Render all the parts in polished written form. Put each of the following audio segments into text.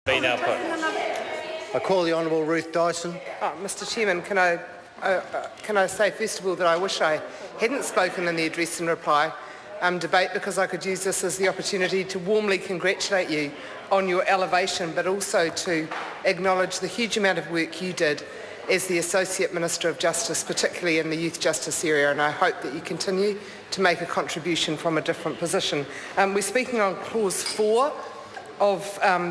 Be now put. I call the Honourable Ruth Dyson. Mr Chairman, can I say first of all that I wish I hadn't spoken in the address and reply debate, because I could use this as the opportunity to warmly congratulate you on your elevation, but also to acknowledge the huge amount of work you did as the Associate Minister of Justice, particularly in the youth justice area, and I hope that you continue to make a contribution from a different position. We're speaking on Clause 4 of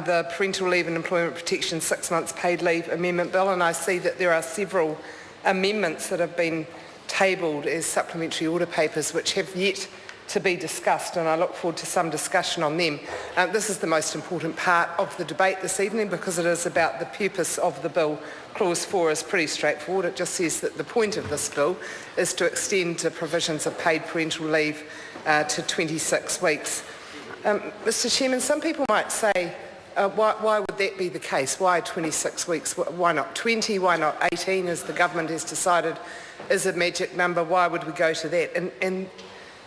the Parental Leave and Employment Protection 6 months paid leave amendment bill, and I see that there are several amendments that have been tabled as supplementary order papers which have yet to be discussed, and I look forward to some discussion on them. This is the most important part of the debate this evening because it is about the purpose of the bill. Clause 4 is pretty straightforward. It just says that the point of this bill is to extend the provisions of paid parental leave to 26 weeks. Mr Chairman, some people might say, why would that be the case? Why 26 weeks? Why not 20? Why not 18, as the government has decided is a magic number? Why would we go to that?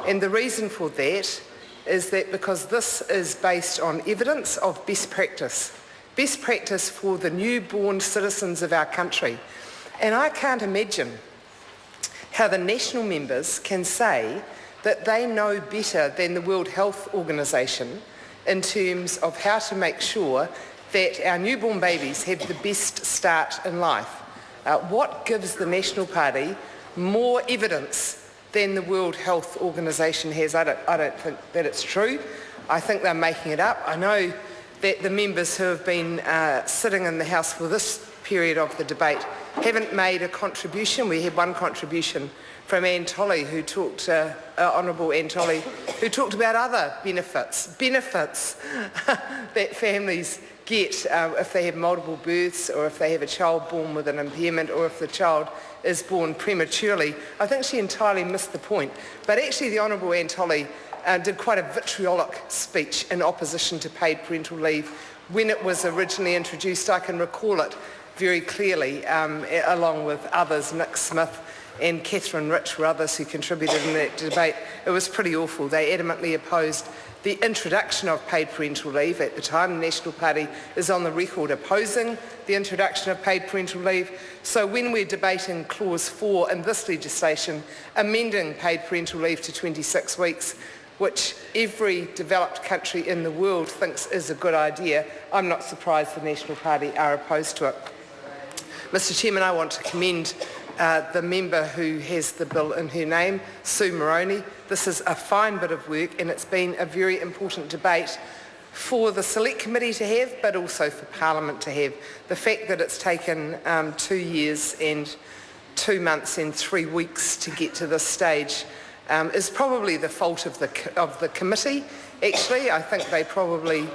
And the reason for that is that because this is based on evidence of best practice for the newborn citizens of our country. And I can't imagine how the national members can say that they know better than the World Health Organization in terms of how to make sure that our newborn babies have the best start in life. What gives the National Party more evidence than the World Health Organization has? I don't think that it's true. I think they're making it up. I know that the members who have been sitting in the House for this period of the debate haven't made a contribution. We had one contribution from Anne Tolley, who talked, Honourable Anne Tolley, who talked about other benefits that families get if they have multiple births, or if they have a child born with an impairment, or if the child is born prematurely. I think she entirely missed the point. But actually the Honourable Anne Tolley did quite a vitriolic speech in opposition to paid parental leave when it was originally introduced. I can recall it very clearly, along with others, Nick Smith and Catherine Rich were others who contributed in that debate. It was pretty awful. They adamantly opposed the introduction of paid parental leave at the time. The National Party is on the record opposing the introduction of paid parental leave. So when we're debating Clause 4 in this legislation, amending paid parental leave to 26 weeks, which every developed country in the world thinks is a good idea, I'm not surprised the National Party are opposed to it. Mr Chairman, I want to commend the member who has the bill in her name, Sue Moroney. This is a fine bit of work, and it's been a very important debate for the Select Committee to have, but also for Parliament to have. The fact that it's taken 2 years and 2 months and 3 weeks to get to this stage is probably the fault of the committee. Actually, I think they probably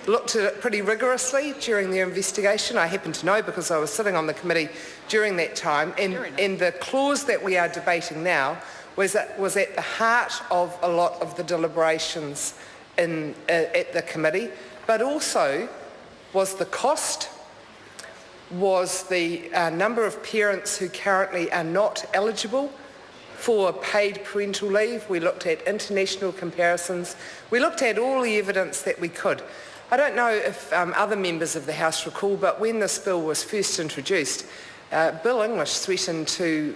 looked at it pretty rigorously during their investigation. I happen to know because I was sitting on the committee during that time, and the clause that we are debating now was at the heart of a lot of the deliberations at the committee, but also was the cost, was the number of parents who currently are not eligible for paid parental leave. We looked at international comparisons. We looked at all the evidence that we could. I don't know if other members of the House recall, but when this bill was first introduced, Bill English threatened to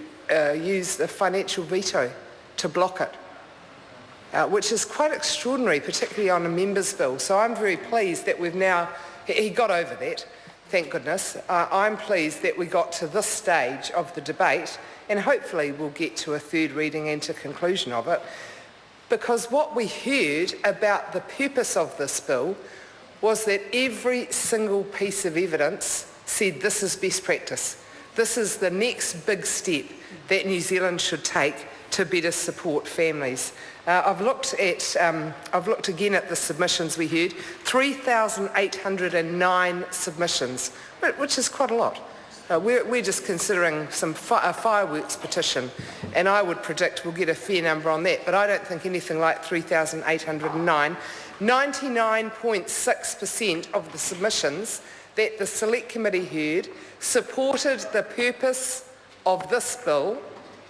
use the financial veto to block it, which is quite extraordinary, particularly on a member's bill. So I'm very pleased that he got over that, thank goodness. I'm pleased that we got to this stage of the debate, and hopefully we'll get to a third reading and to conclusion of it, because what we heard about the purpose of this bill was that every single piece of evidence said this is best practice. This is the next big step that New Zealand should take to better support families. I've looked again at the submissions we heard, 3,809 submissions, which is quite a lot. We're just considering a fireworks petition, and I would predict we'll get a fair number on that, but I don't think anything like 3,809. 99.6% of the submissions that the Select Committee heard supported the purpose of this bill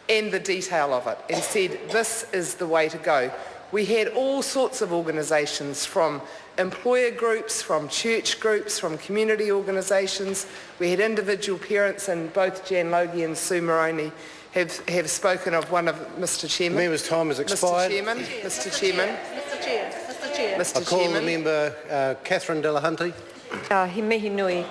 and the detail of it, and said this is the way to go. we had all sorts of organisations, from employer groups, from church groups, from community organisations. We had individual parents, and both Jan Logie and Sue Moroney have spoken of one of Mr Chairman. The member's time has expired. Mr Chairman. I call the member Catherine Delahunty. He mihi nui